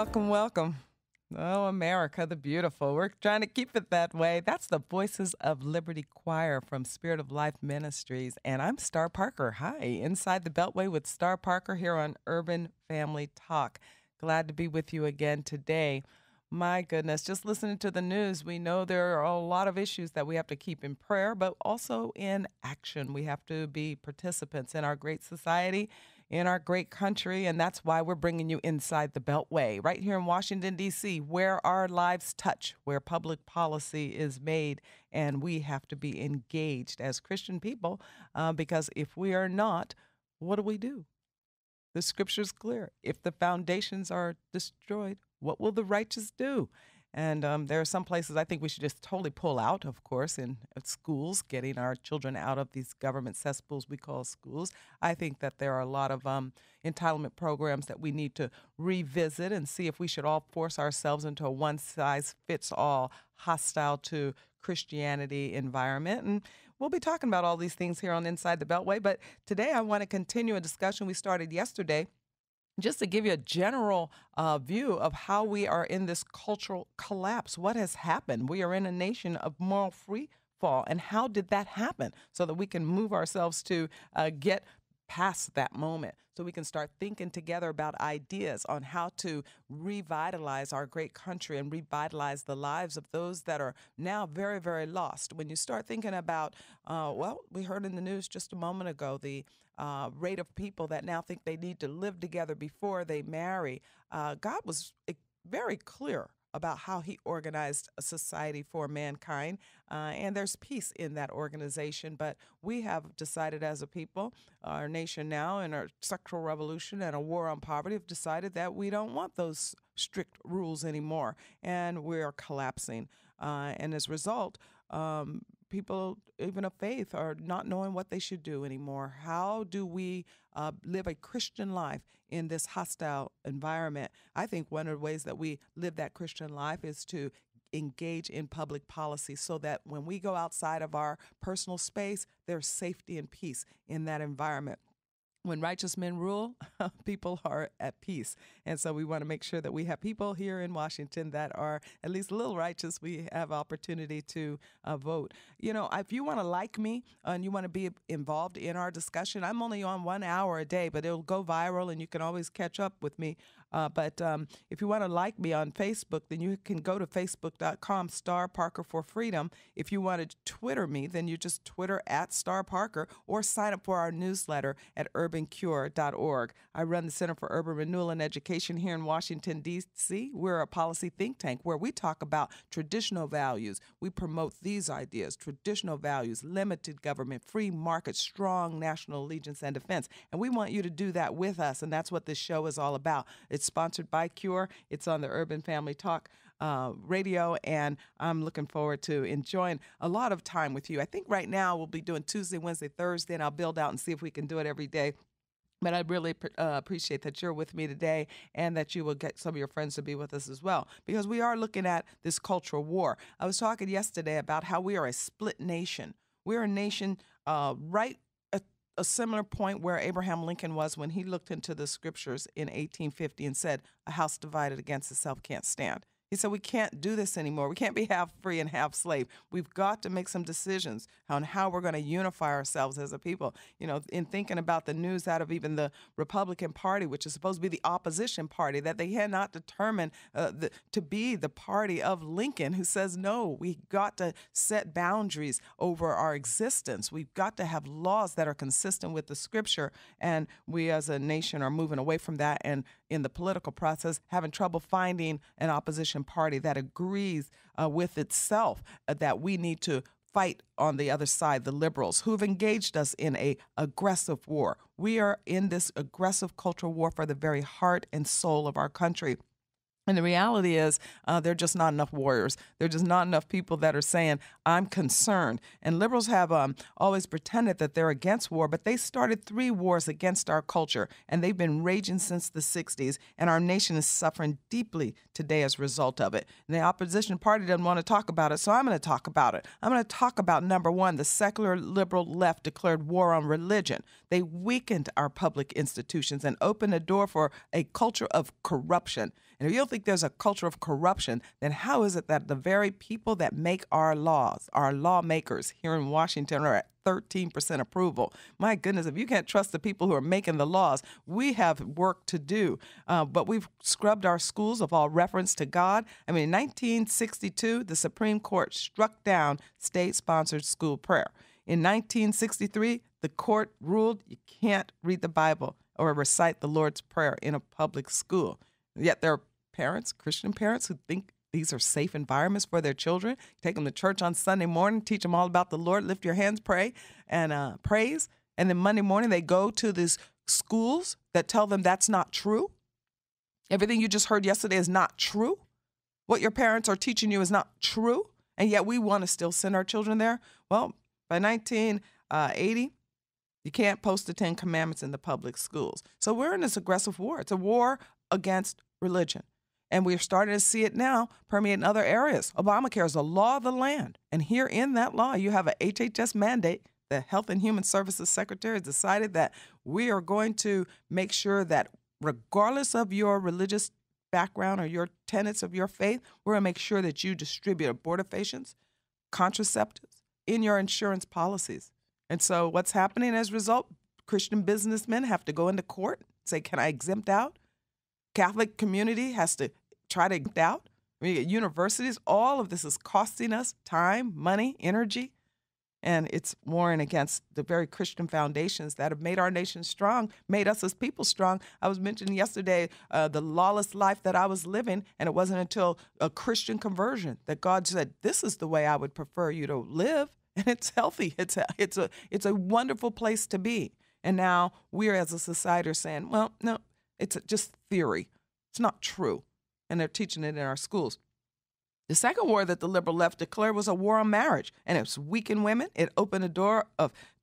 welcome, welcome. Oh, America the Beautiful. We're trying to keep it that way. That's the Voices of Liberty Choir from Spirit of Life Ministries. And I'm Star Parker. Hi, Inside the Beltway with Star Parker here on Urban Family Talk. Glad to be with you again today. My goodness, just listening to the news, we know there are a lot of issues that we have to keep in prayer, but also in action. We have to be participants in our great society, in our great country, and that's why we're bringing you Inside the Beltway, right here in Washington, D.C., where our lives touch, where public policy is made, and we have to be engaged as Christian people, because if we are not, what do? The scripture's clear. If the foundations are destroyed, what will the righteous do? And there are some places I think we should just totally pull out, of course, in schools, getting our children out of these government cesspools we call schools. I think that there are a lot of entitlement programs that we need to revisit and see if we should all force ourselves into a one-size-fits-all, hostile to Christianity environment. And we'll be talking about all these things here on Inside the Beltway. But today I want to continue a discussion we started yesterday, just to give you a general view of how we are in this cultural collapse. What has happened? We are in a nation of moral free fall. And how did that happen? So that we can move ourselves to get past that moment, so we can start thinking together about ideas on how to revitalize our great country and revitalize the lives of those that are now very, very lost. When you start thinking about, we heard in the news just a moment ago, the rate of people that now think they need to live together before they marry. God was very clear about how he organized a society for mankind, and there's peace in that organization. But we have decided as a people, our nation now, in our sexual revolution and a war on poverty, have decided that we don't want those strict rules anymore, and we are collapsing. And as a result, people, even of faith, are not knowing what they should do anymore. How do we live a Christian life in this hostile environment? I think one of the ways that we live that Christian life is to engage in public policy, so that when we go outside of our personal space, there's safety and peace in that environment. When righteous men rule, people are at peace. And so we want to make sure that we have people here in Washington that are at least a little righteous. We have opportunity to vote. You know, if you want to like me and you want to be involved in our discussion, I'm only on 1 hour a day, but it'll go viral and you can always catch up with me. But if you want to like me on Facebook, then you can go to facebook.com, Star Parker for Freedom. If you want to Twitter me, then you just Twitter at Star Parker, or sign up for our newsletter at urbancure.org. I run the Center for Urban Renewal and Education here in Washington, D.C. We're a policy think tank where we talk about traditional values. We promote these ideas: traditional values, limited government, free market, strong national allegiance and defense. And we want you to do that with us, and that's what this show is all about. It's sponsored by Cure. It's on the Urban Family Talk radio, and I'm looking forward to enjoying a lot of time with you. I think right now we'll be doing Tuesday, Wednesday, Thursday, and I'll build out and see if we can do it every day. But I really appreciate that you're with me today, and that you will get some of your friends to be with us as well, because we are looking at this cultural war. I was talking yesterday about how we are a split nation. We're a nation right at a similar point where Abraham Lincoln was when he looked into the scriptures in 1850 and said, "A house divided against itself can't stand." He said, we can't do this anymore. We can't be half free and half slave. We've got to make some decisions on how we're going to unify ourselves as a people. You know, in thinking about the news out of even the Republican Party, which is supposed to be the opposition party, that they had not determined to be the party of Lincoln, who says, no, we've got to set boundaries over our existence. We've got to have laws that are consistent with the scripture. And we as a nation are moving away from that, and in the political process, having trouble finding an opposition party that agrees with itself that we need to fight on the other side, the liberals, who've engaged us in a aggressive war. We are in this aggressive cultural war for the very heart and soul of our country. And the reality is there are just not enough warriors. There are just not enough people that are saying, I'm concerned. And liberals have always pretended that they're against war, but they started 3 wars against our culture, and they've been raging since the 60s, and our nation is suffering deeply today as a result of it. And the opposition party doesn't want to talk about it, so I'm going to talk about it. I'm going to talk about, number one, the secular liberal left declared war on religion. They weakened our public institutions and opened the door for a culture of corruption. And if you'll think there's a culture of corruption, then how is it that the very people that make our laws, our lawmakers here in Washington, are at 13% approval? My goodness, if you can't trust the people who are making the laws, we have work to do. But we've scrubbed our schools of all reference to God. I mean, in 1962, the Supreme Court struck down state-sponsored school prayer. In 1963, the court ruled you can't read the Bible or recite the Lord's Prayer in a public school. Yet there are parents, Christian parents, who think these are safe environments for their children. Take them to church on Sunday morning, teach them all about the Lord, lift your hands, pray, and praise. And then Monday morning they go to these schools that tell them that's not true. Everything you just heard yesterday is not true. What your parents are teaching you is not true. And yet we want to still send our children there. Well, by 1980, you can't post the 10 Commandments in the public schools. So we're in this aggressive war. It's a war against religion. And we're starting to see it now permeate in other areas. Obamacare is a law of the land. And here in that law, you have a HHS mandate. The Health and Human Services Secretary has decided that we are going to make sure that regardless of your religious background or your tenets of your faith, we're going to make sure that you distribute abortifacients, contraceptives in your insurance policies. And so what's happening as a result? Christian businessmen have to go into court, say, can I exempt out? Catholic community has to try to exempt out. We get universities. All of this is costing us time, money, energy. And it's warring against the very Christian foundations that have made our nation strong, made us as people strong. I was mentioning yesterday the lawless life that I was living, and it wasn't until a Christian conversion that God said, this is the way I would prefer you to live. And it's healthy. It's a wonderful place to be. And now we're as a society are saying, well, no, it's just theory. It's not true. And they're teaching it in our schools. The second war that the liberal left declared was a war on marriage, and it's weakened women. It opened the door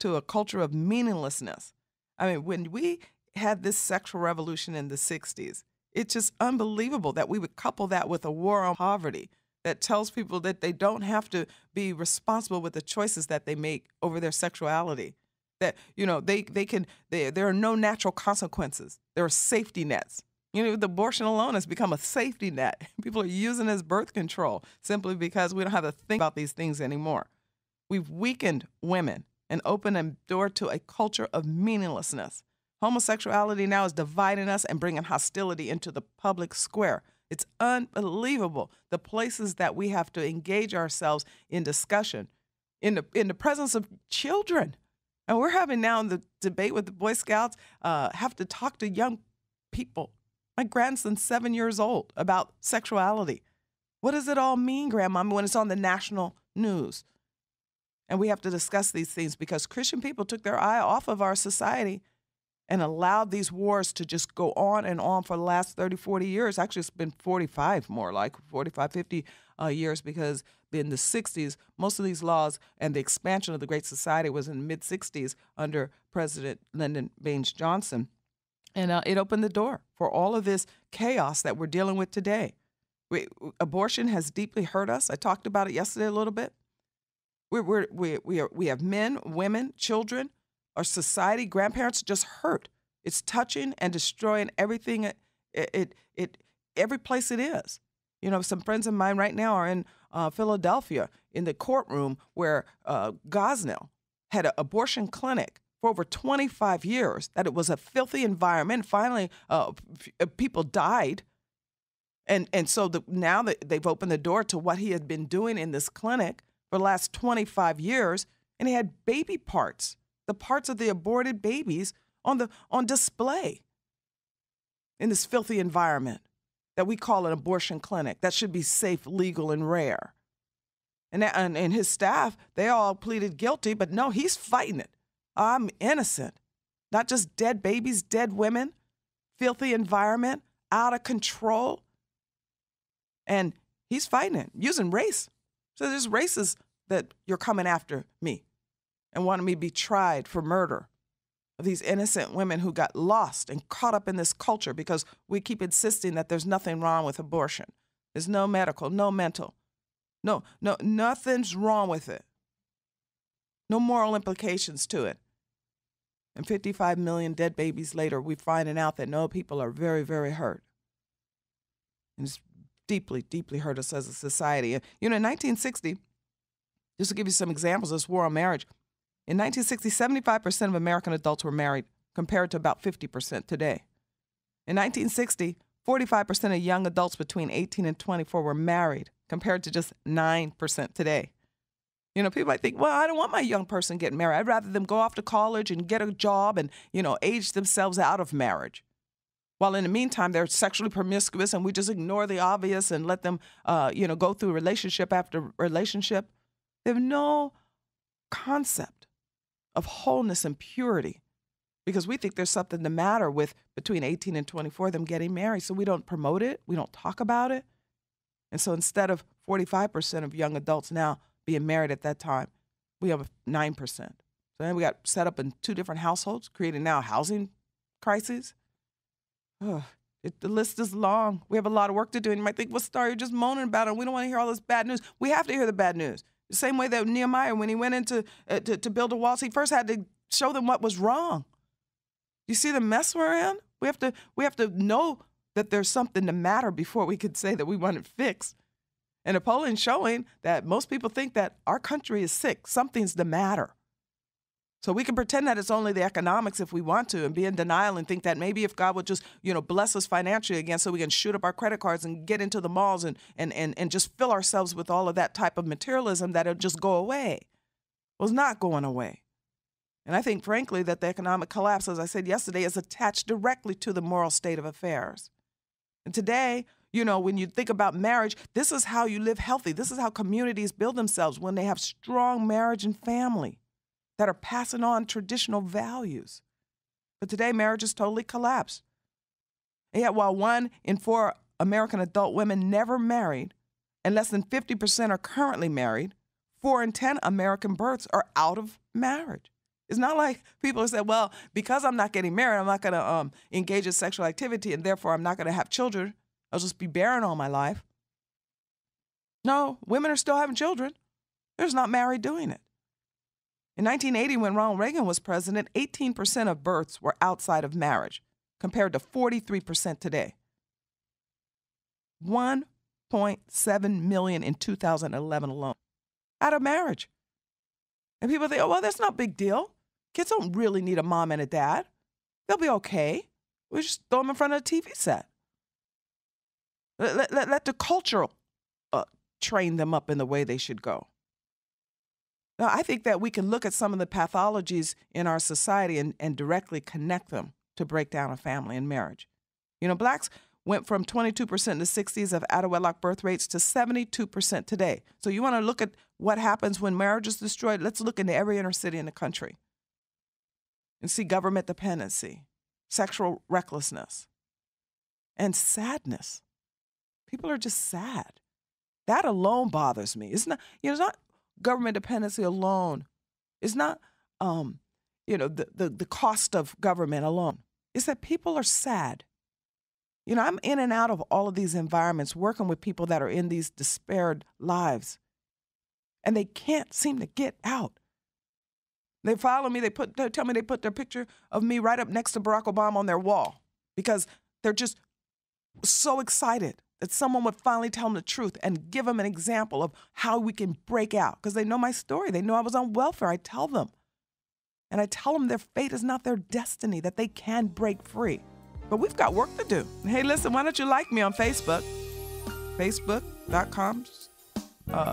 to a culture of meaninglessness. I mean, when we had this sexual revolution in the 60s, it's just unbelievable that we would couple that with a war on poverty that tells people that they don't have to be responsible with the choices that they make over their sexuality. That, you know, there are no natural consequences. There are safety nets. You know, the abortion alone has become a safety net. People are using it as birth control simply because we don't have to think about these things anymore. We've weakened women and opened a door to a culture of meaninglessness. Homosexuality now is dividing us and bringing hostility into the public square. It's unbelievable the places that we have to engage ourselves in discussion in the presence of children. And we're having now in the debate with the Boy Scouts, have to talk to young people. My grandson's 7 years old about sexuality. What does it all mean, Grandma, when it's on the national news? And we have to discuss these things because Christian people took their eye off of our society and allowed these wars to just go on and on for the last 30, 40 years. Actually, it's been 45, more like 45, 50 years, because in the 60s, most of these laws and the expansion of the Great Society was in the mid-60s under President Lyndon Baines Johnson. And it opened the door for all of this chaos that we're dealing with today. Abortion has deeply hurt us. I talked about it yesterday a little bit. We have men, women, children, our society, grandparents just hurt. It's touching and destroying everything. Every place it is. You know, some friends of mine right now are in Philadelphia in the courtroom where Gosnell had an abortion clinic for over 25 years, that it was a filthy environment. Finally, people died. And so now that they've opened the door to what he had been doing in this clinic for the last 25 years, and he had baby parts, the parts of the aborted babies on display in this filthy environment that we call an abortion clinic that should be safe, legal, and rare. And his staff, they all pleaded guilty, but no, he's fighting it. I'm innocent. Not just dead babies, dead women, filthy environment, out of control. And he's fighting it, using race. So there's races that you're coming after me and wanting me to be tried for murder of these innocent women who got lost and caught up in this culture because we keep insisting that there's nothing wrong with abortion. There's no medical, no mental. No, nothing's wrong with it. No moral implications to it. And 55 million dead babies later, we're finding out that no, people are very, very hurt. And it's deeply, deeply hurt us as a society. In 1960, just to give you some examples of this war on marriage, in 1960, 75% of American adults were married, compared to about 50% today. In 1960, 45% of young adults between 18 and 24 were married, compared to just 9% today. People might think, well, I don't want my young person getting married. I'd rather them go off to college and get a job and, age themselves out of marriage. While in the meantime, they're sexually promiscuous and we just ignore the obvious and let them, go through relationship after relationship. They have no concept of wholeness and purity because we think there's something the matter with between 18 and 24, them getting married. So we don't promote it. We don't talk about it. And so instead of 45% of young adults now being married at that time, we have 9%. So then we got set up in 2 different households, creating now a housing crisis. The list is long. We have a lot of work to do. And you might think, well, Star, you're just moaning about it. We don't want to hear all this bad news. We have to hear the bad news. The same way that Nehemiah, when he went into to build the walls, he first had to show them what was wrong. You see the mess we're in? We have to know that there's something the matter before we could say that we want it fixed. And a polling showing that most people think that our country is sick. Something's the matter. So we can pretend that it's only the economics if we want to and be in denial and think that maybe if God would just, bless us financially again so we can shoot up our credit cards and get into the malls and just fill ourselves with all of that type of materialism, that it'll just go away. Well, it's not going away. And I think, frankly, that the economic collapse, as I said yesterday, is attached directly to the moral state of affairs. And today, when you think about marriage, this is how you live healthy. This is how communities build themselves when they have strong marriage and family that are passing on traditional values. But today, marriage has totally collapsed. And yet, while 1 in 4 American adult women never married, and less than 50% are currently married, 4 in 10 American births are out of marriage. It's not like people say, well, because I'm not getting married, I'm not going to engage in sexual activity, and therefore I'm not going to have children. I'll just be barren all my life. No, women are still having children. They're just not married doing it. In 1980, when Ronald Reagan was president, 18% of births were outside of marriage, compared to 43% today. 1.7 million in 2011 alone, out of marriage. And people think, oh, well, that's not a big deal. Kids don't really need a mom and a dad. They'll be okay. We just throw them in front of a TV set. Let the culture train them up in the way they should go. Now, I think that we can look at some of the pathologies in our society and directly connect them to break down a family and marriage. Blacks went from 22% in the 60s of out-of-wedlock birth rates to 72% today. So you want to look at what happens when marriage is destroyed? Let's look into every inner city in the country and see government dependency, sexual recklessness, and sadness. People are just sad. That alone bothers me. It's not government dependency alone. It's not, the cost of government alone. It's that people are sad. I'm in and out of all of these environments working with people that are in these despaired lives, and they can't seem to get out. They follow me. They tell me they put their picture of me right up next to Barack Obama on their wall because they're just so excited that someone would finally tell them the truth and give them an example of how we can break out. Because they know my story. They know I was on welfare. I tell them. And I tell them their fate is not their destiny, that they can break free. But we've got work to do. Hey, listen, why don't you like me on Facebook? Facebook.com,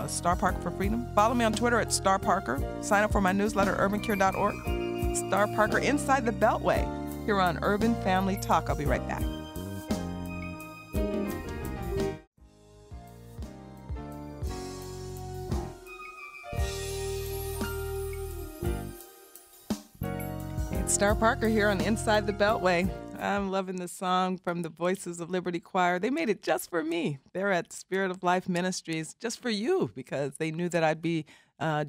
Star Parker for Freedom. Follow me on Twitter at Star Parker. Sign up for my newsletter, urbancure.org. Star Parker Inside the Beltway here on Urban Family Talk. I'll be right back. Star Parker here on Inside the Beltway. I'm loving this song from the Voices of Liberty Choir. They made it just for me. They're at Spirit of Life Ministries just for you because they knew that I'd be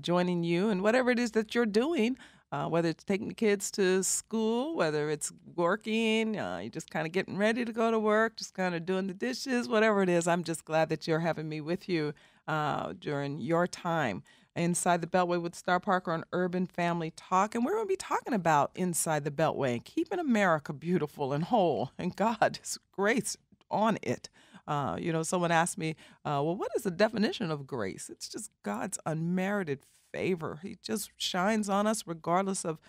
joining you and whatever it is that you're doing, whether it's taking the kids to school, whether it's working, you're just kind of getting ready to go to work, just kind of doing the dishes, whatever it is. I'm just glad that you're having me with you during your time. Inside the Beltway with Star Parker on Urban Family Talk. And we're going to be talking about Inside the Beltway, keeping America beautiful and whole and God's grace on it. Someone asked me, well, what is the definition of grace? It's just God's unmerited favor. He just shines on us regardless of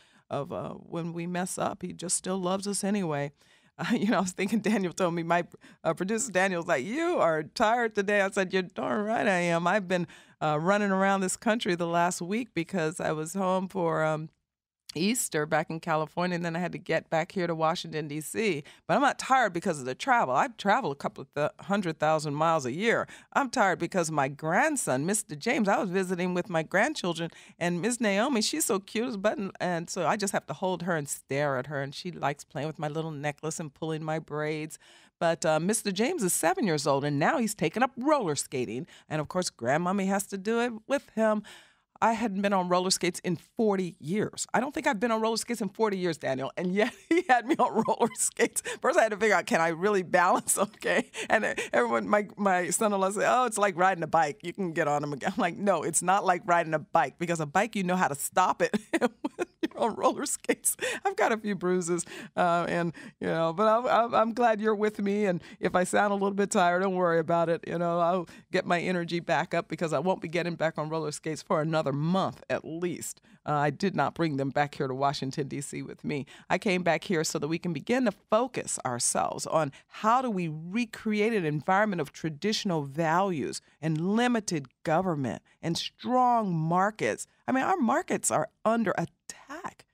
when we mess up. He just still loves us anyway. I was thinking Daniel told me, my producer Daniel was like, you are tired today. I said, you're darn right I am. I've been running around this country the last week because I was home for Easter back in California, and then I had to get back here to Washington, D.C. But I'm not tired because of the travel. I travel a couple of 100,000 miles a year. I'm tired because of my grandson, Mr. James. I was visiting with my grandchildren, and Miss Naomi, she's so cute as a button, and so I just have to hold her and stare at her, and she likes playing with my little necklace and pulling my braids. But Mr. James is 7 years old, and now he's taken up roller skating, and of course, Grandmommy has to do it with him. I hadn't been on roller skates in 40 years. I don't think I've been on roller skates in 40 years, Daniel, and yet he had me on roller skates. First, I had to figure out, can I really balance okay? And everyone, my son-in-law said, oh, it's like riding a bike. You can get on them again. I'm like, no, it's not like riding a bike, because a bike, you know how to stop it. You're on roller skates. I've got a few bruises, but I'm glad you're with me, and if I sound a little bit tired, don't worry about it. I'll get my energy back up, because I won't be getting back on roller skates for another month at least. I did not bring them back here to Washington, D.C. with me. I came back here so that we can begin to focus ourselves on how do we recreate an environment of traditional values and limited government and strong markets. I mean, our markets are under attack.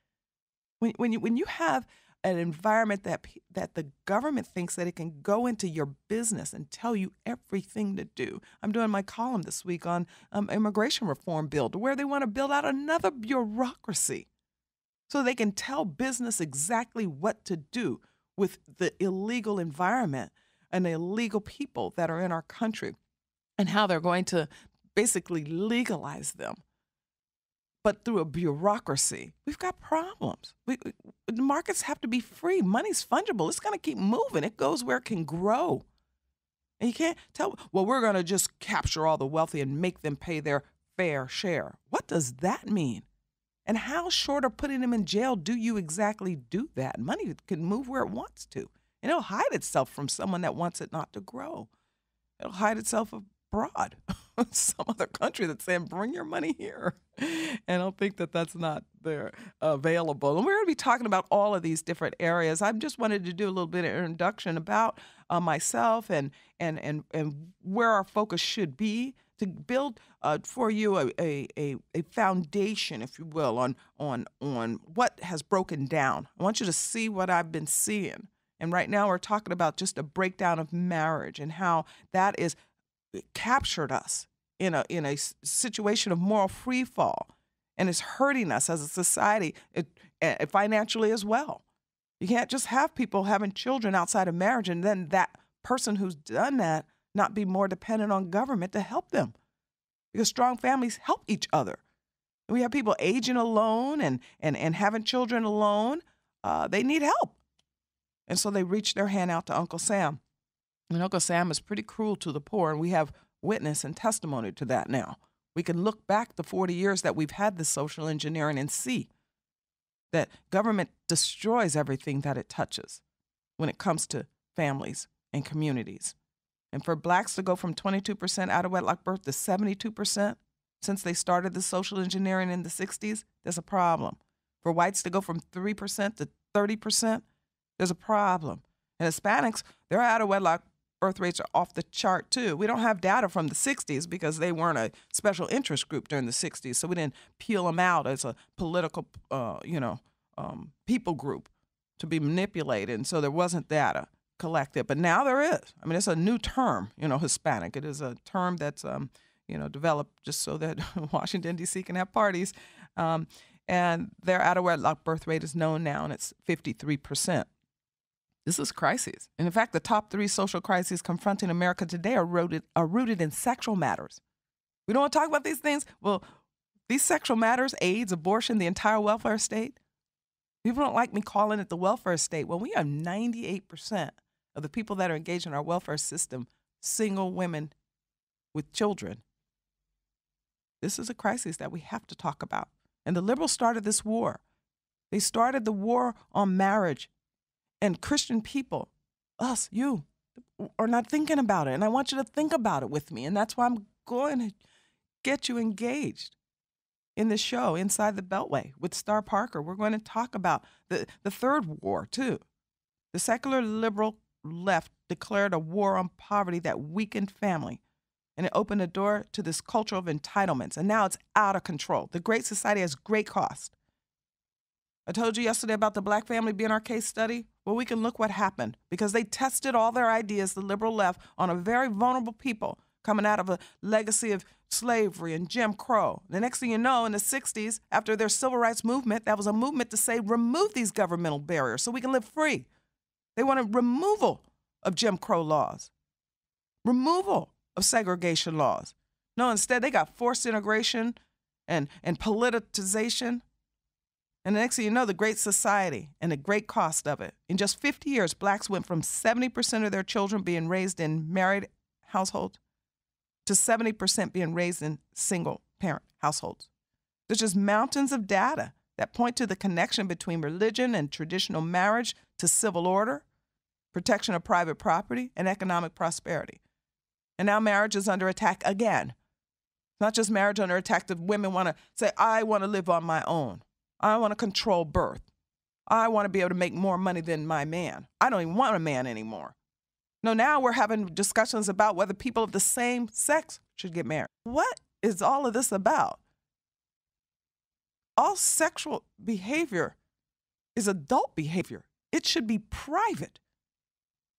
When you have an environment that the government thinks that it can go into your business and tell you everything to do. I'm doing my column this week on immigration reform bill, where they want to build out another bureaucracy so they can tell business exactly what to do with the illegal environment and the illegal people that are in our country, and how they're going to basically legalize them. But through a bureaucracy, we've got problems. The markets have to be free. Money's fungible. It's going to keep moving. It goes where it can grow. And you can't tell, well, we're going to just capture all the wealthy and make them pay their fair share. What does that mean? And how short of putting them in jail do you exactly do that? Money can move where it wants to. And it'll hide itself from someone that wants it not to grow. It'll hide itself abroad. Some other country that's saying, bring your money here. And I don't think that that's not there available. And we're going to be talking about all of these different areas. I just wanted to do a little bit of introduction about myself and where our focus should be to build for you a foundation, if you will, on what has broken down. I want you to see what I've been seeing. And right now we're talking about just a breakdown of marriage and how that is captured us in a situation of moral free fall, and it's hurting us as a society financially as well. You can't just have people having children outside of marriage and then that person who's done that not be more dependent on government to help them, because strong families help each other. We have people aging alone and having children alone. They need help. And so they reach their hand out to Uncle Sam. And Uncle Sam is pretty cruel to the poor, and we have witness and testimony to that now. We can look back the 40 years that we've had this social engineering and see that government destroys everything that it touches when it comes to families and communities. And for blacks to go from 22% out of wedlock birth to 72% since they started the social engineering in the 60s, there's a problem. For whites to go from 3% to 30%, there's a problem. And Hispanics, their out of wedlock birth rates are off the chart too. We don't have data from the 60s because they weren't a special interest group during the 60s, so we didn't peel them out as a political, people group to be manipulated, and so there wasn't data collected. But now there is. I mean, it's a new term, Hispanic. It is a term that's, developed just so that Washington, D.C. can have parties. And their out of wedlock birth rate is known now, and it's 53%. This is crises. And in fact, the top 3 social crises confronting America today are rooted in sexual matters. We don't want to talk about these things. Well, these sexual matters, AIDS, abortion, the entire welfare state. People don't like me calling it the welfare state. Well, we have 98% of the people that are engaged in our welfare system, single women with children. This is a crisis that we have to talk about. And the liberals started this war. They started the war on marriage. And Christian people, us, you, are not thinking about it. And I want you to think about it with me. And that's why I'm going to get you engaged in the show Inside the Beltway with Star Parker. We're going to talk about the third war, too. The secular liberal left declared a war on poverty that weakened family, and it opened the door to this culture of entitlements, and now it's out of control. The Great Society has great cost. I told you yesterday about the black family being our case study. Well, we can look what happened because they tested all their ideas, the liberal left, on a very vulnerable people coming out of a legacy of slavery and Jim Crow. The next thing you know, in the 60s, after their civil rights movement, that was a movement to say, remove these governmental barriers so we can live free. They wanted removal of Jim Crow laws, removal of segregation laws. No, instead, they got forced integration and politicization. And the next thing you know, the Great Society and the great cost of it. In just 50 years, blacks went from 70% of their children being raised in married households to 70% being raised in single-parent households. There's just mountains of data that point to the connection between religion and traditional marriage to civil order, protection of private property, and economic prosperity. And now marriage is under attack again. Not just marriage under attack that women want to say, I want to live on my own. I want to control birth. I want to be able to make more money than my man. I don't even want a man anymore. No, now we're having discussions about whether people of the same sex should get married. What is all of this about? All sexual behavior is adult behavior. It should be private.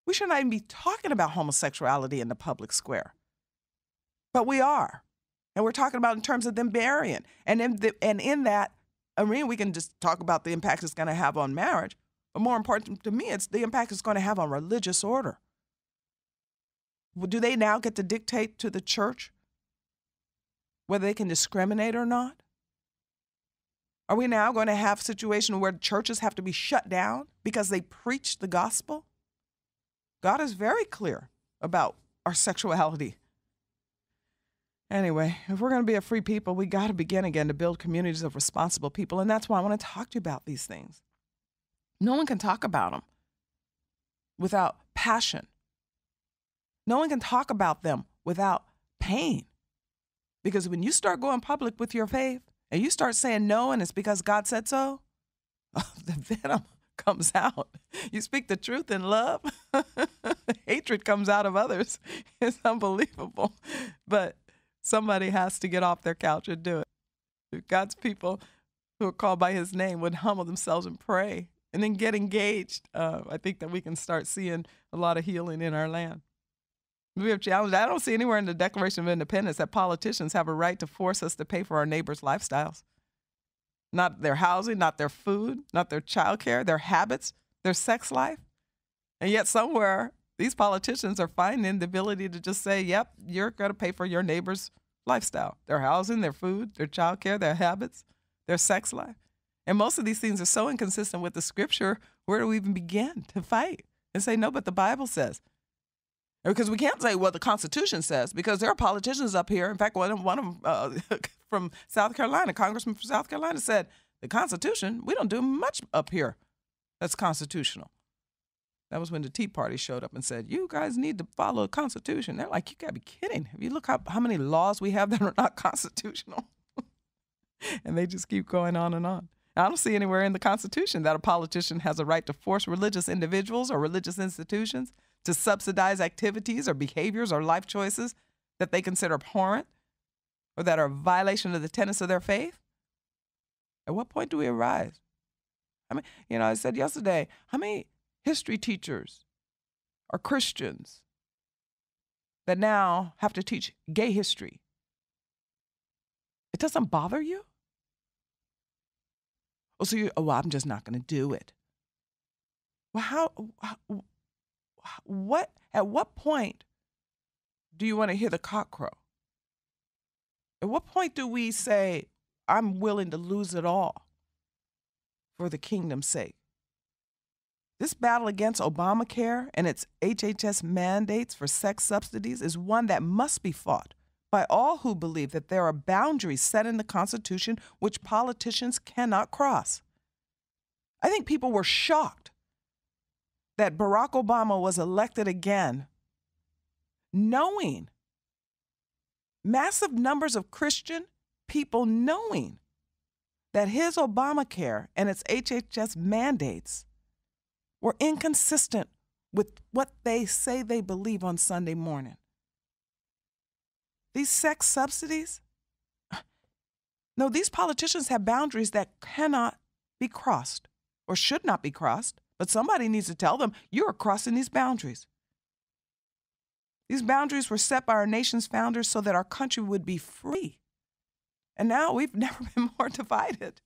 We should not even be talking about homosexuality in the public square. But we are. And we're talking about in terms of them marrying. And in that arena, we can just talk about the impact it's going to have on marriage. But more important to me, it's the impact it's going to have on religious order. Do they now get to dictate to the church whether they can discriminate or not? Are we now going to have a situation where churches have to be shut down because they preach the gospel? God is very clear about our sexuality. Anyway, if we're going to be a free people, we got to begin again to build communities of responsible people. And that's why I want to talk to you about these things. No one can talk about them without passion. No one can talk about them without pain. Because when you start going public with your faith and you start saying no and it's because God said so, the venom comes out. You speak the truth in love, hatred comes out of others. It's unbelievable. But somebody has to get off their couch and do it. If God's people who are called by his name would humble themselves and pray and then get engaged, I think that we can start seeing a lot of healing in our land. We have challenged. I don't see anywhere in the Declaration of Independence that politicians have a right to force us to pay for our neighbors' lifestyles. Not their housing, not their food, not their child care, their habits, their sex life. And yet somewhere, these politicians are finding the ability to just say, yep, you're going to pay for your neighbor's lifestyle, their housing, their food, their child care, their habits, their sex life. And most of these things are so inconsistent with the scripture, where do we even begin to fight and say, no, but the Bible says? Because we can't say, well, the Constitution says, because there are politicians up here. In fact, one of them from South Carolina, Congressman from South Carolina said, the Constitution, we don't do much up here that's constitutional. That was when the Tea Party showed up and said, you guys need to follow the Constitution. They're like, you got to be kidding. Have you look how many laws we have that are not constitutional? And they just keep going on and on. I don't see anywhere in the Constitution that a politician has a right to force religious individuals or religious institutions to subsidize activities or behaviors or life choices that they consider abhorrent or that are a violation of the tenets of their faith. At what point do we arise? I mean, I said yesterday, how many history teachers are Christians that now have to teach gay history? It doesn't bother you? I'm just not going to do it. Well, at what point do you want to hear the cock crow? At what point do we say, I'm willing to lose it all for the kingdom's sake? This battle against Obamacare and its HHS mandates for sex subsidies is one that must be fought by all who believe that there are boundaries set in the Constitution which politicians cannot cross. I think people were shocked that Barack Obama was elected again, knowing massive numbers of Christian people knowing that his Obamacare and its HHS mandates were inconsistent with what they say they believe on Sunday morning. These sex subsidies, no, these politicians have boundaries that cannot be crossed or should not be crossed, but somebody needs to tell them, you're crossing these boundaries. These boundaries were set by our nation's founders so that our country would be free. And now we've never been more divided.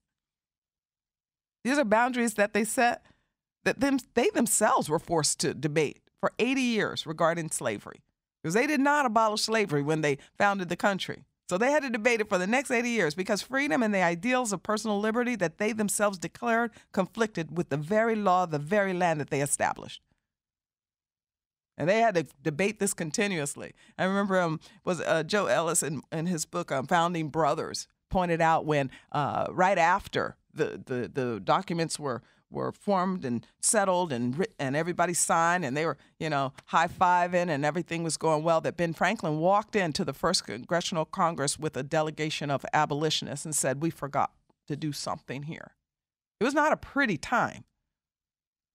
These are boundaries that they set, that they themselves were forced to debate for 80 years regarding slavery, because they did not abolish slavery when they founded the country. So they had to debate it for the next 80 years because freedom and the ideals of personal liberty that they themselves declared conflicted with the very law, the very land that they established. And they had to debate this continuously. I remember Joe Ellis in his book Founding Brothers pointed out when right after the documents were formed and settled and everybody signed and they were, high-fiving and everything was going well, that Ben Franklin walked into the first Congressional Congress with a delegation of abolitionists and said, we forgot to do something here. It was not a pretty time.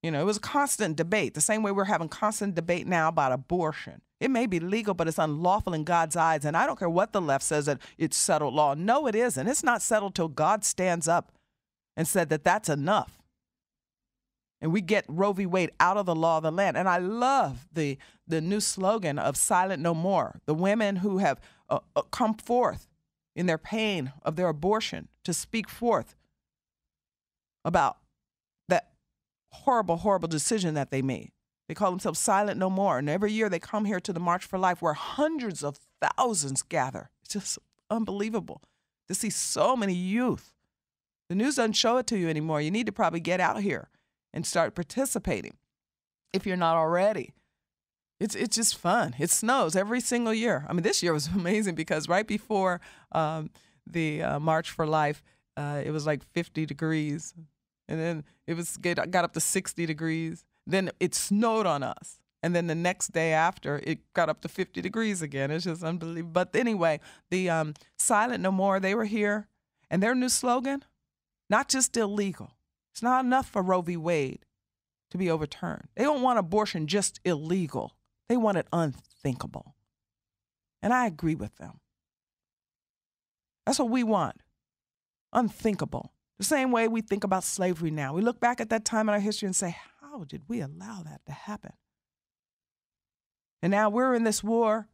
It was a constant debate, the same way we're having constant debate now about abortion. It may be legal, but it's unlawful in God's eyes. And I don't care what the left says that it's settled law. No, it isn't. It's not settled till God stands up and said that that's enough. And we get Roe v. Wade out of the law of the land. And I love the new slogan of Silent No More. The women who have come forth in their pain of their abortion to speak forth about that horrible, horrible decision that they made. They call themselves Silent No More. And every year they come here to the March for Life where hundreds of thousands gather. It's just unbelievable to see so many youth. The news doesn't show it to you anymore. You need to probably get out here and start participating if you're not already. It's just fun. It snows every single year. I mean, this year was amazing because right before the March for Life, it was like 50 degrees. And then it got up to 60 degrees. Then it snowed on us. And then the next day after, it got up to 50 degrees again. It's just unbelievable. But anyway, the Silent No More, they were here. And their new slogan, not just illegal. It's not enough for Roe v. Wade to be overturned. They don't want abortion just illegal. They want it unthinkable. And I agree with them. That's what we want. Unthinkable. The same way we think about slavery now. We look back at that time in our history and say, how did we allow that to happen? And now we're in this war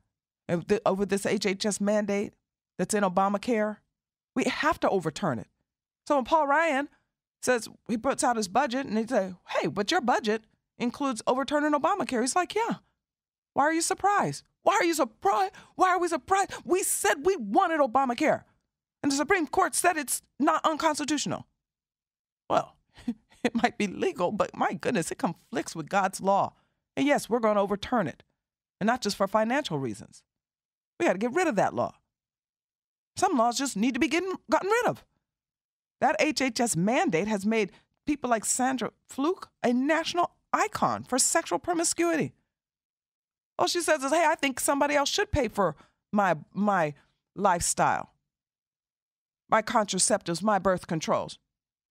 over this HHS mandate that's in Obamacare. We have to overturn it. So when Paul Ryan says, he puts out his budget and he says, hey, but your budget includes overturning Obamacare. He's like, yeah. Why are you surprised? Why are you surprised? Why are we surprised? We said we wanted Obamacare. And the Supreme Court said it's not unconstitutional. Well, it might be legal, but my goodness, it conflicts with God's law. And yes, we're going to overturn it. And not just for financial reasons. We got to get rid of that law. Some laws just need to be gotten rid of. That HHS mandate has made people like Sandra Fluke a national icon for sexual promiscuity. All she says is, hey, I think somebody else should pay for my lifestyle, my contraceptives, my birth controls.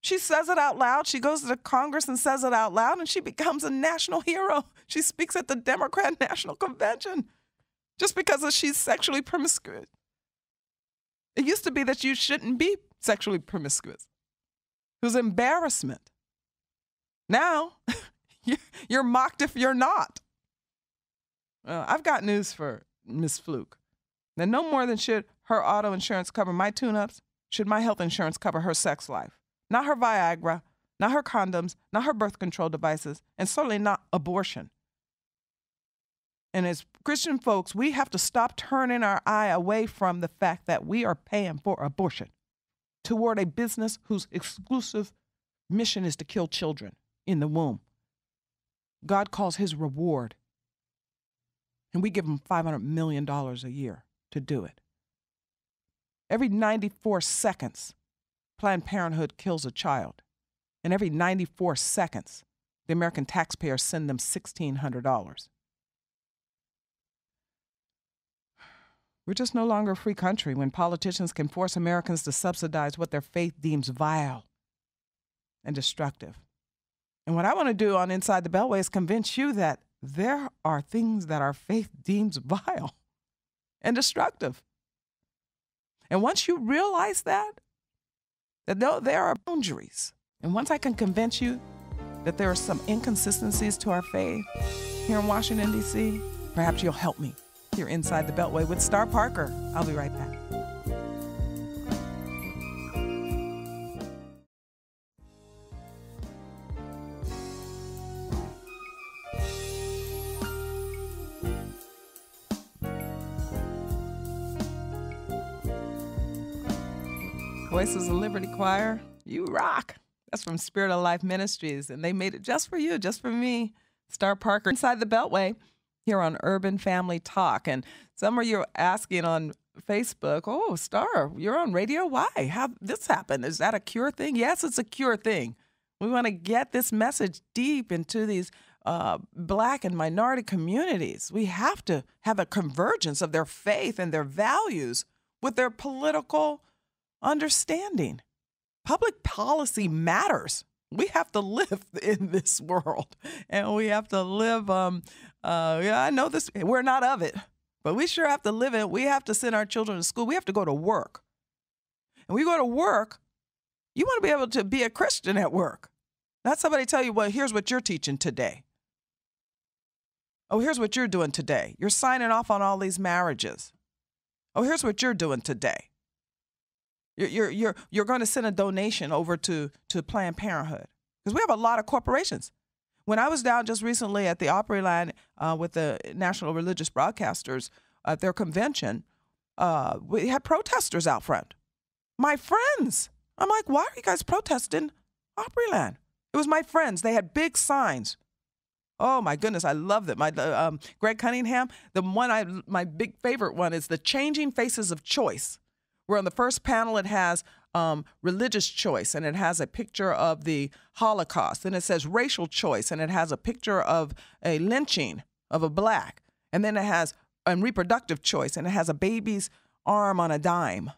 She says it out loud. She goes to the Congress and says it out loud, and she becomes a national hero. She speaks at the Democrat National Convention just because she's sexually promiscuous. It used to be that you shouldn't be sexually promiscuous. It was embarrassment. Now, you're mocked if you're not. I've got news for Miss Fluke. That no more than should her auto insurance cover my tune-ups, should my health insurance cover her sex life. Not her Viagra, not her condoms, not her birth control devices, and certainly not abortion. And as Christian folks, we have to stop turning our eye away from the fact that we are paying for abortion toward a business whose exclusive mission is to kill children in the womb. God calls his reward, and we give him $500 million a year to do it. Every 94 seconds, Planned Parenthood kills a child. And every 94 seconds, the American taxpayer send them $1,600. We're just no longer a free country when politicians can force Americans to subsidize what their faith deems vile and destructive. And what I want to do on Inside the Beltway is convince you that there are things that our faith deems vile and destructive. And once you realize that there are boundaries, and once I can convince you that there are some inconsistencies to our faith here in Washington, D.C., perhaps you'll help me here Inside the Beltway with Star Parker. I'll be right back. Voices of Liberty Choir, you rock. That's from Spirit of Life Ministries, and they made it just for you, just for me, Star Parker, Inside the Beltway, here on Urban Family Talk. And some of you are asking on Facebook, oh, Star, you're on radio? Why? How this happened? Is that a cure thing? Yes, it's a cure thing. We want to get this message deep into these Black and minority communities. We have to have a convergence of their faith and their values with their political understanding. Public policy matters. We have to live in this world, and we have to live. I know this. We're not of it, but we sure have to live it. We have to send our children to school. We have to go to work, and we go to work. You want to be able to be a Christian at work. Not somebody tell you, well, here's what you're teaching today. Oh, here's what you're doing today. You're signing off on all these marriages. Oh, here's what you're doing today. You're going to send a donation over to Planned Parenthood, because we have a lot of corporations. When I was down just recently at the Opryland with the National Religious Broadcasters at their convention, we had protesters out front. My friends. I'm like, why are you guys protesting Opryland? It was my friends. They had big signs. Oh, my goodness, I love them. Greg Cunningham, my big favorite one is the Changing Faces of Choice, where on the first panel it has religious choice, and it has a picture of the Holocaust. Then it says racial choice, and it has a picture of a lynching of a Black. And then it has reproductive choice, and it has a baby's arm on a dime.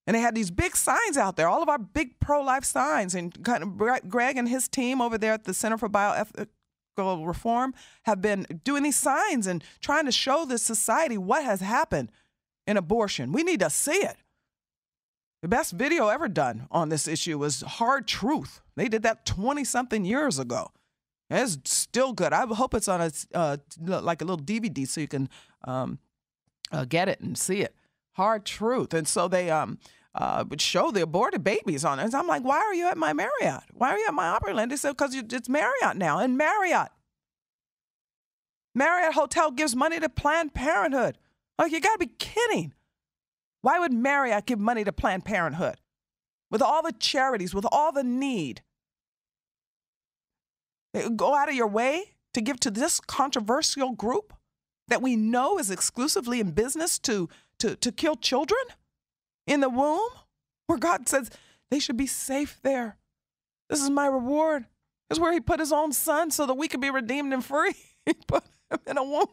And they had these big signs out there, all of our big pro-life signs. And kind of Greg and his team over there at the Center for Bioethical Reform have been doing these signs and trying to show this society what has happened in abortion. We need to see it. The best video ever done on this issue was Hard Truth. They did that 20-something years ago. It's still good. I hope it's on like a little DVD so you can get it and see it. Hard Truth. And so they would show the aborted babies on it. And I'm like, why are you at my Marriott? Why are you at my Opryland? They said, because it's Marriott now. And Marriott Hotel gives money to Planned Parenthood. Like, you got to be kidding. Why would Marriott give money to Planned Parenthood? With all the charities, with all the need. They go out of your way to give to this controversial group that we know is exclusively in business to kill children in the womb, where God says they should be safe there. This is my reward. This is where he put his own son so that we could be redeemed and free. He put him in a womb.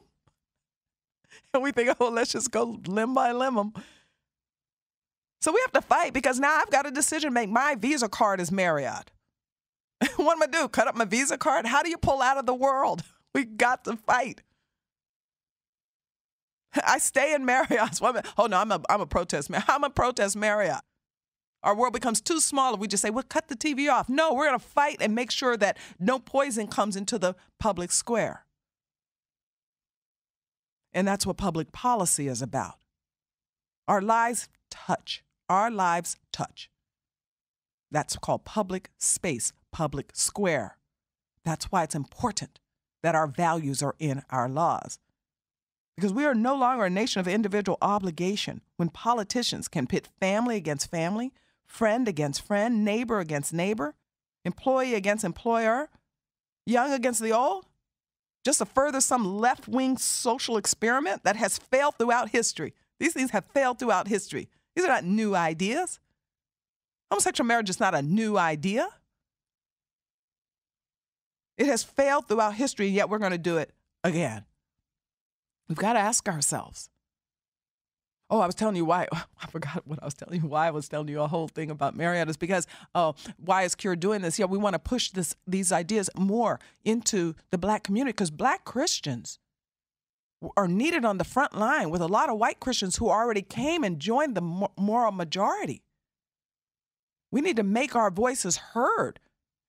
And we think, oh, let's just go limb by limb them. So we have to fight, because now I've got a decision to make. My Visa card is Marriott. What am I do? Cut up my Visa card? How do you pull out of the world? We got to fight. I stay in Marriott. Oh no, I'm a protest. I'm a protest Marriott. Our world becomes too small if we just say, well, cut the TV off. No, we're going to fight and make sure that no poison comes into the public square. And that's what public policy is about. Our lives touch. Our lives touch. That's called public space, public square. That's why it's important that our values are in our laws. Because we are no longer a nation of individual obligation when politicians can pit family against family, friend against friend, neighbor against neighbor, employee against employer, young against the old, just to further some left-wing social experiment that has failed throughout history. These things have failed throughout history. These are not new ideas. Homosexual marriage is not a new idea. It has failed throughout history, yet we're going to do it again. We've got to ask ourselves. Oh, I was telling you why. I forgot what I was telling you. Why I was telling you a whole thing about Marietta is because, why is Cure doing this? Yeah, we want to push these ideas more into the Black community because Black Christians are needed on the front line with a lot of white Christians who already came and joined the moral majority. We need to make our voices heard.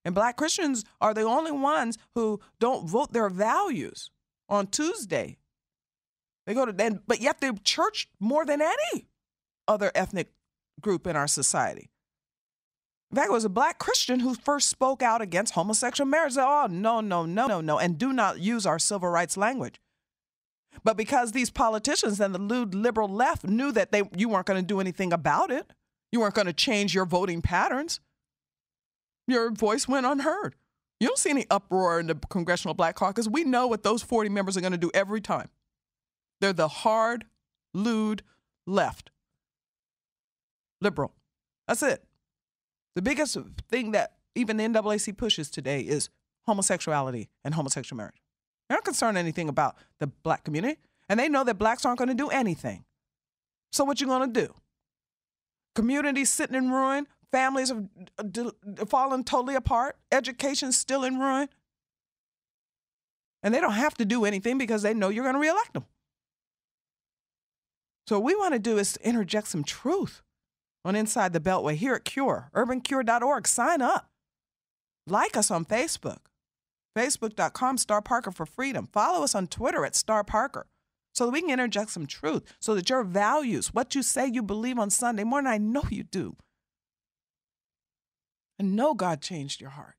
And Black Christians are the only ones who don't vote their values on Tuesday. They go to, but yet they're churched more than any other ethnic group in our society. In fact, it was a Black Christian who first spoke out against homosexual marriage. Said, oh, no, and do not use our civil rights language. But because these politicians and the lewd liberal left knew that you weren't going to do anything about it, you weren't going to change your voting patterns, your voice went unheard. You don't see any uproar in the Congressional Black Caucus. We know what those 40 members are going to do every time. They're the hard, lewd left. Liberal. That's it. The biggest thing that even the NAACP pushes today is homosexuality and homosexual marriage. They're not concerned anything about the Black community, and they know that Blacks aren't going to do anything. So what you going to do? Communities sitting in ruin, families have fallen totally apart, education's still in ruin, and they don't have to do anything because they know you're going to reelect them. So what we want to do is to interject some truth on Inside the Beltway here at Cure, urbancure.org. Sign up. Like us on Facebook, facebook.com Star Parker for Freedom. Follow us on Twitter at Star Parker so that we can interject some truth, so that your values, what you say you believe on Sunday morning, I know you do. I know God changed your heart.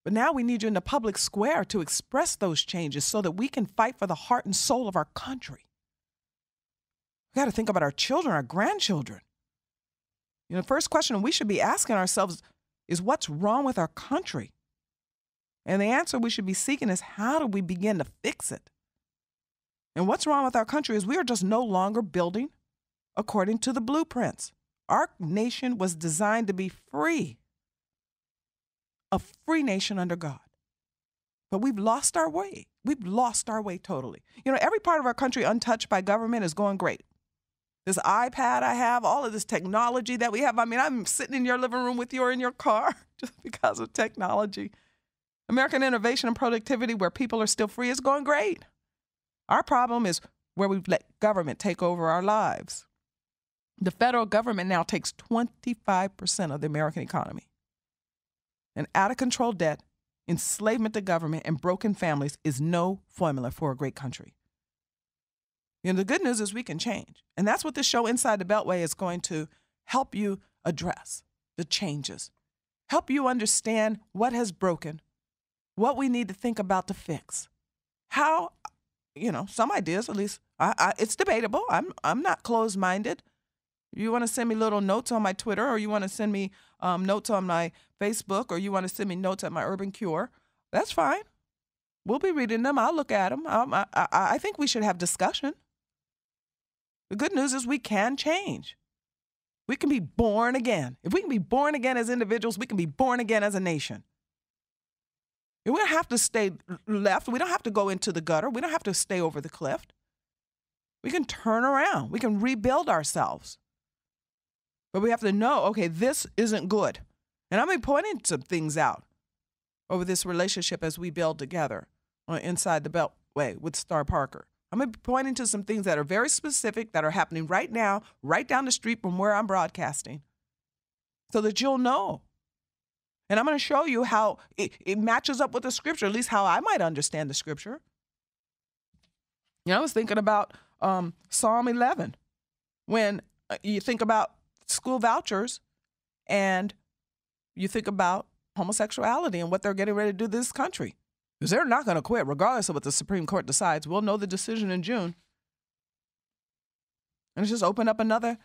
But now we need you in the public square to express those changes so that we can fight for the heart and soul of our country. We got to think about our children, our grandchildren. You know, the first question we should be asking ourselves is, what's wrong with our country? And the answer we should be seeking is, how do we begin to fix it? And what's wrong with our country is we are just no longer building according to the blueprints. Our nation was designed to be free, a free nation under God. But we've lost our way. We've lost our way totally. You know, every part of our country untouched by government is going great. This iPad I have, all of this technology that we have. I mean, I'm sitting in your living room with you or in your car just because of technology. American innovation and productivity, where people are still free, is going great. Our problem is where we've let government take over our lives. The federal government now takes 25% of the American economy. And out-of-control debt, enslavement to government, and broken families is no formula for a great country. You know, the good news is we can change. And that's what this show Inside the Beltway is going to help you address, the changes. Help you understand what has broken, what we need to think about to fix. How, you know, some ideas, at least, it's debatable. I'm not closed-minded. You want to send me little notes on my Twitter, or you want to send me notes on my Facebook, or you want to send me notes at my Urban Cure, that's fine. We'll be reading them. I'll look at them. I think we should have discussion. The good news is we can change. We can be born again. If we can be born again as individuals, we can be born again as a nation. And we don't have to stay left. We don't have to go into the gutter. We don't have to stay over the cliff. We can turn around. We can rebuild ourselves. But we have to know, okay, this isn't good. And I'm pointing some things out over this relationship as we build together on Inside the Beltway with Star Parker. I'm going to be pointing to some things that are very specific that are happening right now, right down the street from where I'm broadcasting, so that you'll know. And I'm going to show you how it matches up with the scripture, at least how I might understand the scripture. You know, I was thinking about Psalm 11 when you think about school vouchers and you think about homosexuality and what they're getting ready to do to this country. Because they're not going to quit, regardless of what the Supreme Court decides. We'll know the decision in June. And it's just opened up another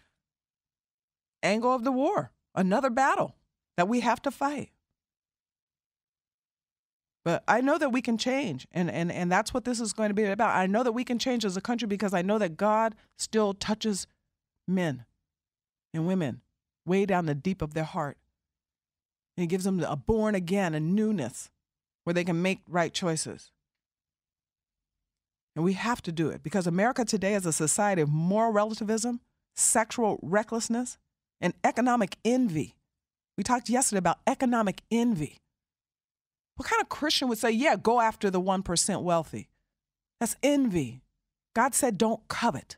angle of the war, another battle that we have to fight. But I know that we can change, and that's what this is going to be about. I know that we can change as a country because I know that God still touches men and women way down the deep of their heart. And he gives them a born again, a newness. where they can make right choices. And we have to do it because America today is a society of moral relativism, sexual recklessness, and economic envy. We talked yesterday about economic envy. What kind of Christian would say, yeah, go after the 1% wealthy? That's envy. God said don't covet.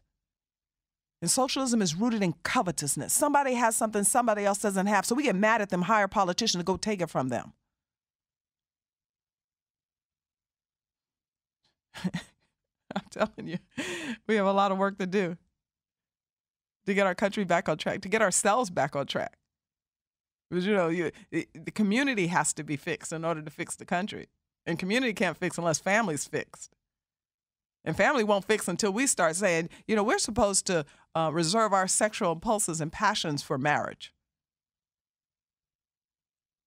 And socialism is rooted in covetousness. Somebody has something somebody else doesn't have, so we get mad at them, hire politicians to go take it from them. I'm telling you, we have a lot of work to do to get our country back on track, to get ourselves back on track. Because, the community has to be fixed in order to fix the country. And community can't fix unless family's fixed. And family won't fix until we start saying, we're supposed to reserve our sexual impulses and passions for marriage.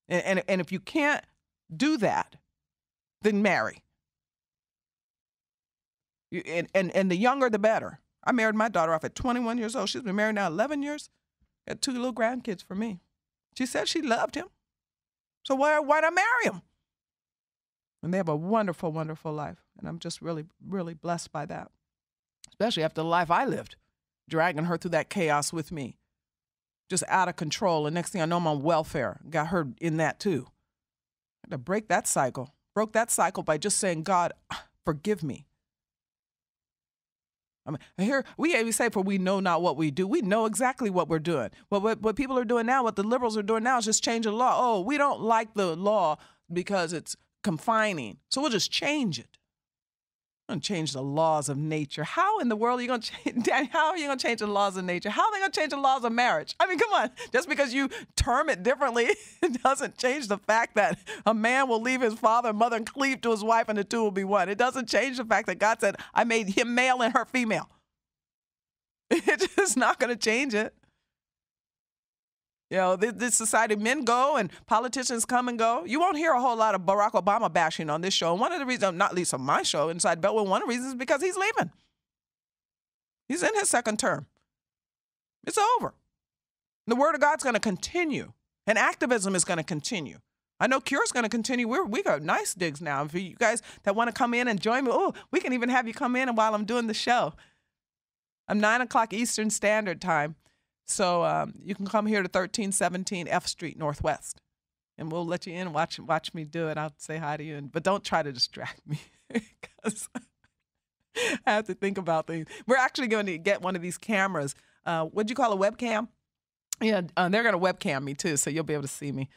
And if you can't do that, then marry. And the younger, the better. I married my daughter off at 21 years old. She's been married now 11 years. Got 2 little grandkids for me. She said she loved him. So why not marry him? And they have a wonderful, wonderful life. And I'm just really, really blessed by that. Especially after the life I lived, dragging her through that chaos with me. Just out of control. And next thing I know, I'm on welfare. Got her in that too. I had to break that cycle. Broke that cycle by just saying, God, forgive me. Here we say, for we know not what we do. We know exactly what we're doing. What people are doing now, what the liberals are doing now is just change the law. Oh, we don't like the law because it's confining, so we'll just change it. We're going to change the laws of nature. How in the world are you going to change, Danny, how are you going to change the laws of nature? How are they going to change the laws of marriage? I mean, come on. Just because you term it differently, it doesn't change the fact that a man will leave his father and mother and cleave to his wife and the two will be one. It doesn't change the fact that God said, I made him male and her female. It's just not going to change it. This society, men go and politicians come and go. You won't hear a whole lot of Barack Obama bashing on this show. And one of the reasons, not least on my show, Inside Beltway, one of the reasons is because he's leaving. He's in his second term. It's over. The word of God's going to continue. And activism is going to continue. I know Cure's going to continue. We got nice digs now. For you guys that want to come in and join me, we can even have you come in while I'm doing the show. I'm 9 o'clock Eastern Standard Time. So you can come here to 1317 F Street Northwest, and we'll let you in and watch me do it. I'll say hi to you, but don't try to distract me because I have to think about things. We're actually going to get one of these cameras. What'd you call a webcam? Yeah, they're going to webcam me too, so you'll be able to see me.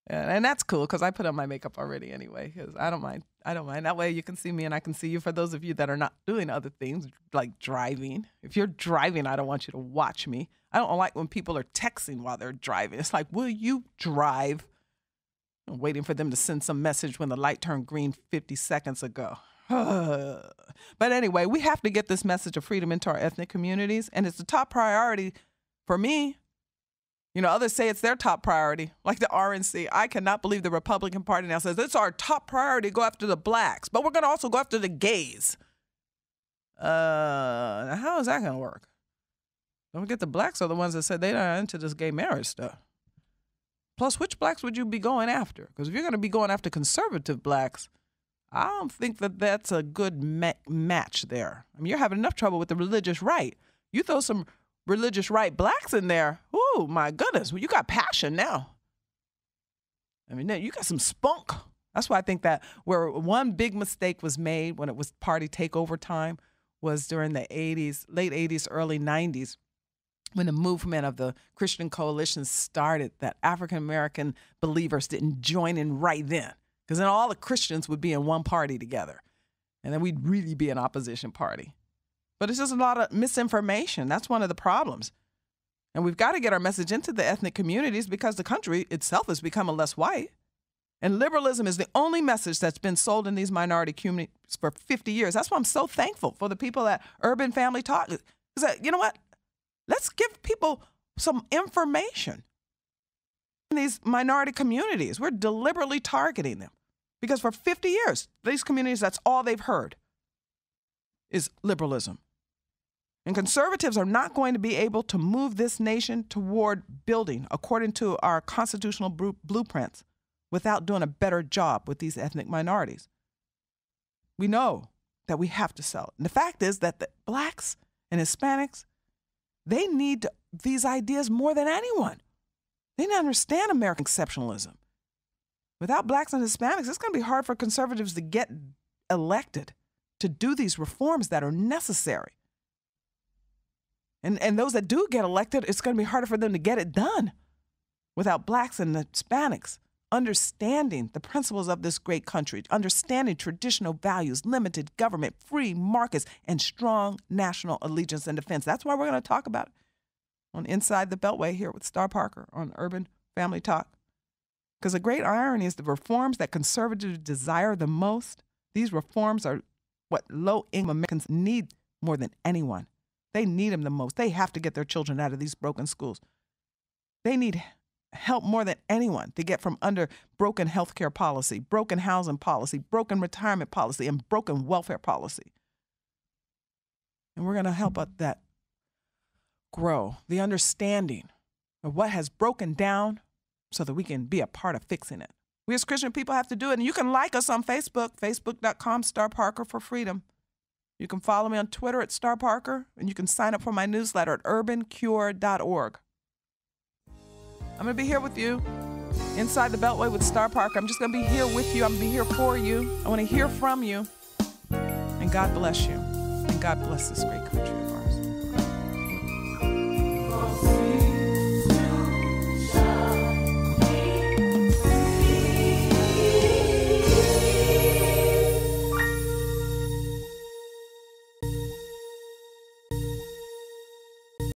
And that's cool because I put on my makeup already anyway because I don't mind. That way you can see me and I can see you. For those of you that are not doing other things like driving. If you're driving, I don't want you to watch me. I don't like when people are texting while they're driving. It's like, will you drive? I'm waiting for them to send some message when the light turned green 50 seconds ago. But anyway, we have to get this message of freedom into our ethnic communities. And it's the top priority for me. Others say it's their top priority, like the RNC. I cannot believe the Republican Party now says it's our top priority to go after the blacks, but we're going to also go after the gays. How is that going to work? Don't forget the blacks are the ones that said they're not into this gay marriage stuff. Plus, which blacks would you be going after? Because if you're going to be going after conservative blacks, I don't think that that's a good match there. I mean, you're having enough trouble with the religious right. You throw some religious right blacks in there, oh my goodness, well, you got passion now. I mean, you got some spunk. That's why I think that where one big mistake was made when it was party takeover time was during the 80s, late 80s, early 90s, when the movement of the Christian coalition started, that African-American believers didn't join in right then. Because then all the Christians would be in one party together. And then we'd really be an opposition party. But it's just a lot of misinformation. That's one of the problems. And we've got to get our message into the ethnic communities because the country itself is becoming less white. And liberalism is the only message that's been sold in these minority communities for 50 years. That's why I'm so thankful for the people at Urban Family Talk. Because, you know what? Let's give people some information in these minority communities. We're deliberately targeting them because for 50 years, these communities, that's all they've heard is liberalism. And conservatives are not going to be able to move this nation toward building according to our constitutional blueprints without doing a better job with these ethnic minorities. We know that we have to sell it. And the fact is that the blacks and Hispanics, they need these ideas more than anyone. They don't understand American exceptionalism. Without blacks and Hispanics, it's going to be hard for conservatives to get elected to do these reforms that are necessary. And those that do get elected, it's going to be harder for them to get it done without blacks and Hispanics understanding the principles of this great country, understanding traditional values, limited government, free markets, and strong national allegiance and defense. That's why we're going to talk about it on Inside the Beltway here with Star Parker on Urban Family Talk. Because the great irony is the reforms that conservatives desire the most, these reforms are what low-income Americans need more than anyone. They need them the most. They have to get their children out of these broken schools. They need help more than anyone to get from under broken healthcare policy, broken housing policy, broken retirement policy, and broken welfare policy. And we're going to help that grow, the understanding of what has broken down so that we can be a part of fixing it. We as Christian people have to do it. And you can like us on Facebook, facebook.com/Star Parker for freedom. You can follow me on Twitter at Star Parker, and you can sign up for my newsletter at urbancure.org. I'm going to be here with you inside the Beltway with Star Parker. I'm just going to be here with you. I'm going to be here for you. I want to hear from you. And God bless you. And God bless this great country.